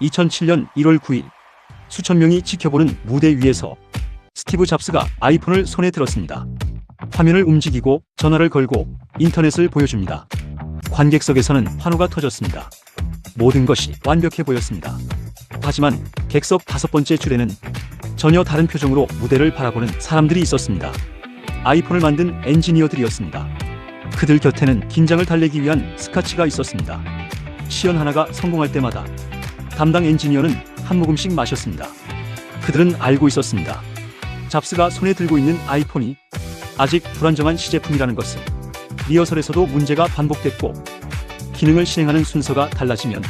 2007년 1월 9일 수천 명이 지켜보는 무대 위에서 스티브 잡스가 아이폰을 손에 들었습니다. 화면을 움직이고 전화를 걸고 인터넷을 보여줍니다. 관객석에서는 환호가 터졌습니다. 모든 것이 완벽해 보였습니다. 하지만 객석 5번째 줄에는 전혀 다른 표정으로 무대를 바라보는 사람들이 있었습니다. 아이폰을 만든 엔지니어들이었습니다. 그들 곁에는 긴장을 달래기 위한 스카치가 있었습니다. 시연 하나가 성공할 때마다 담당 엔지니어는 한 모금씩 마셨습니다. 그들은 알고 있었습니다. 잡스가 손에 들고 있는 아이폰이 아직 불안정한 시제품이라는 것을. 리허설에서도 문제가 반복됐고 기능을 실행하는 순서가 달라지면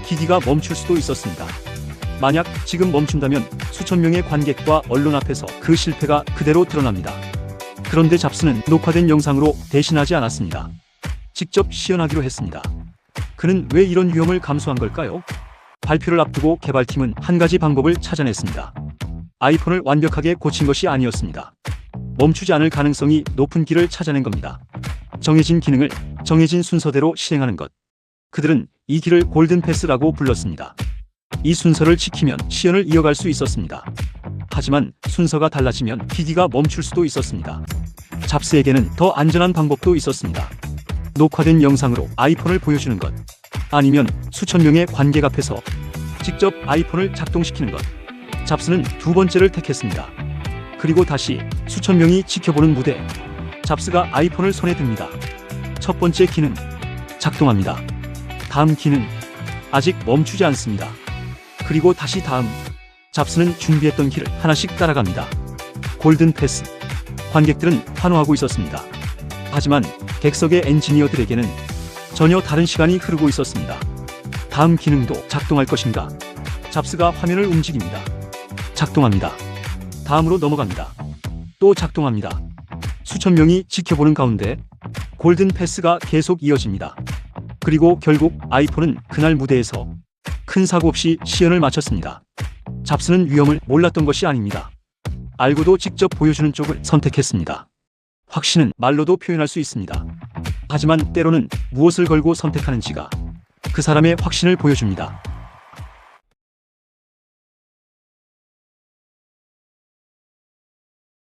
기기가 멈출 수도 있었습니다. 만약 지금 멈춘다면 수천 명의 관객과 언론 앞에서 그 실패가 그대로 드러납니다. 그런데 잡스는 녹화된 영상으로 대신하지 않았습니다. 직접 시연하기로 했습니다. 그는 왜 이런 위험을 감수한 걸까요? 발표를 앞두고 개발팀은 한 가지 방법을 찾아냈습니다. 아이폰을 완벽하게 고친 것이 아니었습니다. 멈추지 않을 가능성이 높은 길을 찾아낸 겁니다. 정해진 기능을 정해진 순서대로 실행하는 것. 그들은 이 길을 골든 패스라고 불렀습니다. 이 순서를 지키면 시연을 이어갈 수 있었습니다. 하지만 순서가 달라지면 기기가 멈출 수도 있었습니다. 잡스에게는 더 안전한 방법도 있었습니다. 녹화된 영상으로 아이폰을 보여주는 것. 아니면 수천 명의 관객 앞에서 직접 아이폰을 작동시키는 것. 잡스는 두 번째를 택했습니다. 그리고 다시 수천 명이 지켜보는 무대. 잡스가 아이폰을 손에 듭니다. 첫 번째 기능, 작동합니다. 다음 기능, 아직 멈추지 않습니다. 그리고 다시 다음. 잡스는 준비했던 길을 하나씩 따라갑니다. 골든 패스. 관객들은 환호하고 있었습니다. 하지만 객석의 엔지니어들에게는 전혀 다른 시간이 흐르고 있었습니다. 다음 기능도 작동할 것인가? 잡스가 화면을 움직입니다. 작동합니다. 다음으로 넘어갑니다. 또 작동합니다. 수천 명이 지켜보는 가운데 골든 패스가 계속 이어집니다. 그리고 결국 아이폰은 그날 무대에서 큰 사고 없이 시연을 마쳤습니다. 잡스는 위험을 몰랐던 것이 아닙니다. 알고도 직접 보여주는 쪽을 선택했습니다. 확신은 말로도 표현할 수 있습니다. 하지만 때로는 무엇을 걸고 선택하는지가 그 사람의 확신을 보여줍니다.